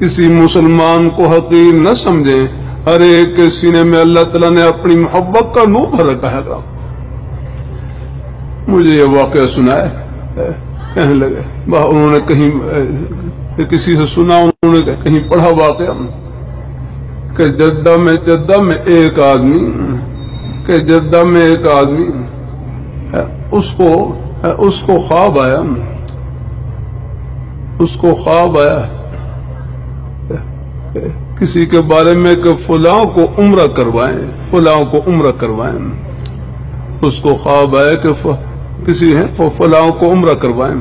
کسی مسلمان کو حقیر نہ سمجھیں، ہر ایک کے سینے میں اللہ تعالیٰ نے اپنی محبت کا نور بھر رکھا ہے۔ مجھے یہ واقعہ سنا ہے، کہنے لگے انہوں نے کہیں کسی سے سنا، انہوں نے کہیں پڑھا واقعہ کہ جدہ میں ایک آدمی اس کو خواب آیا کسی کے بارے میں کہ فلاں کو عمرہ کروائیں، اس کو خواب آیا کہ کسی ہے وہ فلاں کو عمرہ کروائیں۔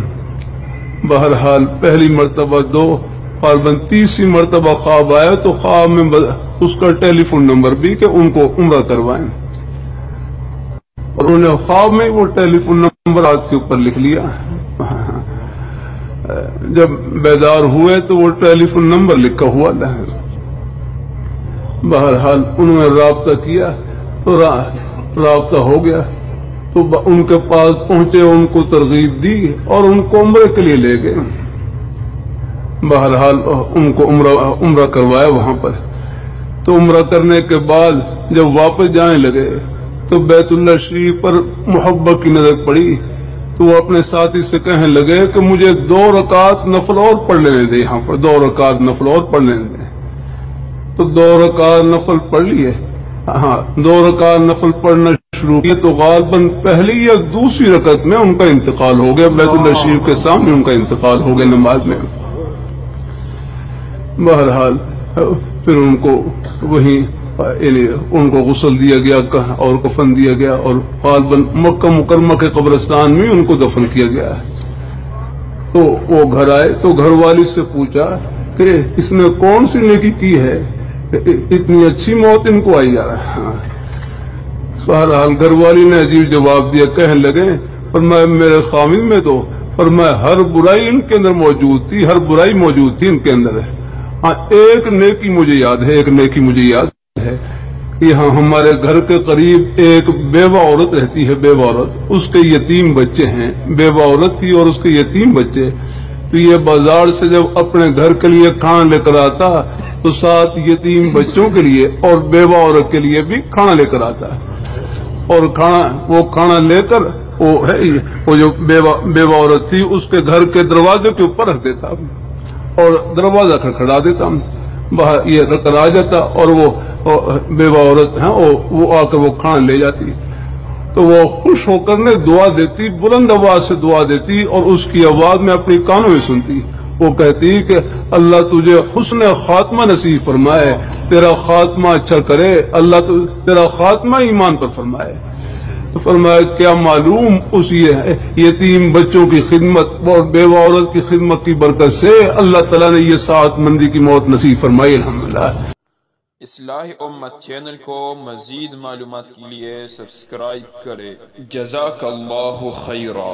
بہرحال پہلی مرتبہ، دو غالباً تیسری مرتبہ خواب آیا تو خواب میں اس کا ٹیلی فون نمبر بھی کہ ان کو عمرہ کروائیں، اور انہوں نے خواب میں وہ ٹیلی فون نمبر ہاتھ کے اوپر لکھ لیا۔ جب بیدار ہوئے تو وہ ٹیلی فون نمبر لکھا ہوا تھا۔ بہرحال انہوں نے رابطہ کیا تو رابطہ ہو گیا، تو ان کے پاس پہنچے، ان کو ترغیب دی اور ان کو عمرے کے لیے لے گئے۔ بہرحال ان کو عمرہ کروایا وہاں پر۔ تو عمرہ کرنے کے بعد جب واپس جانے لگے تو بیت اللہ شریف پر محبت کی نظر پڑی، تو وہ اپنے ساتھی سے کہنے لگے کہ مجھے 2 رکعت نفل اور پڑھ لینے دے، یہاں پر 2 رکعت نفل اور پڑھ لینے دے۔ تو 2 رکعت نفل پڑھ لیے، 2 رکعت نفل پڑھنا شروع کیے تو غالباً پہلی یا دوسری رکعت میں ان کا انتقال ہو گیا، بیت اللہ شریف کے سامنے ان کا انتقال ہو گیا نماز میں۔ بہرحال پھر ان کو وہیں ان کو غسل دیا گیا اور کفن دیا گیا، اور غالباً مکہ مکرمہ کے قبرستان میں ان کو دفن کیا گیا۔ تو وہ گھر آئے تو گھر والی سے پوچھا کہ اس نے کون سی نیکی کی ہے، اتنی اچھی موت ان کو آئی جا رہا ہے۔ بہرحال گھر والی نے عجیب جواب دیا، کہنے لگے فرمایا میرے خامد میں تو فرمایا ہر برائی ان کے اندر موجود تھی، ہر برائی موجود تھی ان کے اندر ہے، ہاں ایک نیکی مجھے یاد ہے، یہاں ہمارے گھر کے قریب ایک بیوہ عورت رہتی ہے، بیوہ عورت، اس کے یتیم بچے ہیں، بیوہ عورت تھی اور اس کے یتیم بچے، تو یہ بازار سے جب اپنے گھر کے لیے کھانا لے کر آتا تو ساتھ یتیم بچوں کے لیے اور بیوہ عورت کے لیے بھی کھانا لے کر آتا، اور وہ کھانا لے کر وہ جو بیوہ عورت تھی اس کے گھر کے دروازے کے اوپر رکھ دیتا اور دروازہ کھڑکھڑا دیتا، باہر یہ رکھ کر آ جاتا، اور وہ بیوہ عورت ہیں وہ آ کر وہ کھانا لے جاتی، تو وہ خوش ہو کر نے دعا دیتی، بلند آواز سے دعا دیتی، اور اس کی آواز میں اپنی کانوں میں سنتی، وہ کہتی کہ اللہ تجھے حسن خاتمہ نصیب فرمائے، تیرا خاتمہ اچھا کرے، اللہ تیرا خاتمہ ایمان پر فرمائے۔ تو فرمایا کیا معلوم اس یتیم بچوں کی خدمت اور بیوہ عورت کی خدمت کی برکت سے اللہ تعالیٰ نے یہ سعادت مندی کی موت نصیب فرمائی، الحمدللہ۔ اصلاح امت چینل کو مزید معلومات کے لیے سبسکرائب کریں۔ جزاک اللہ خیرا۔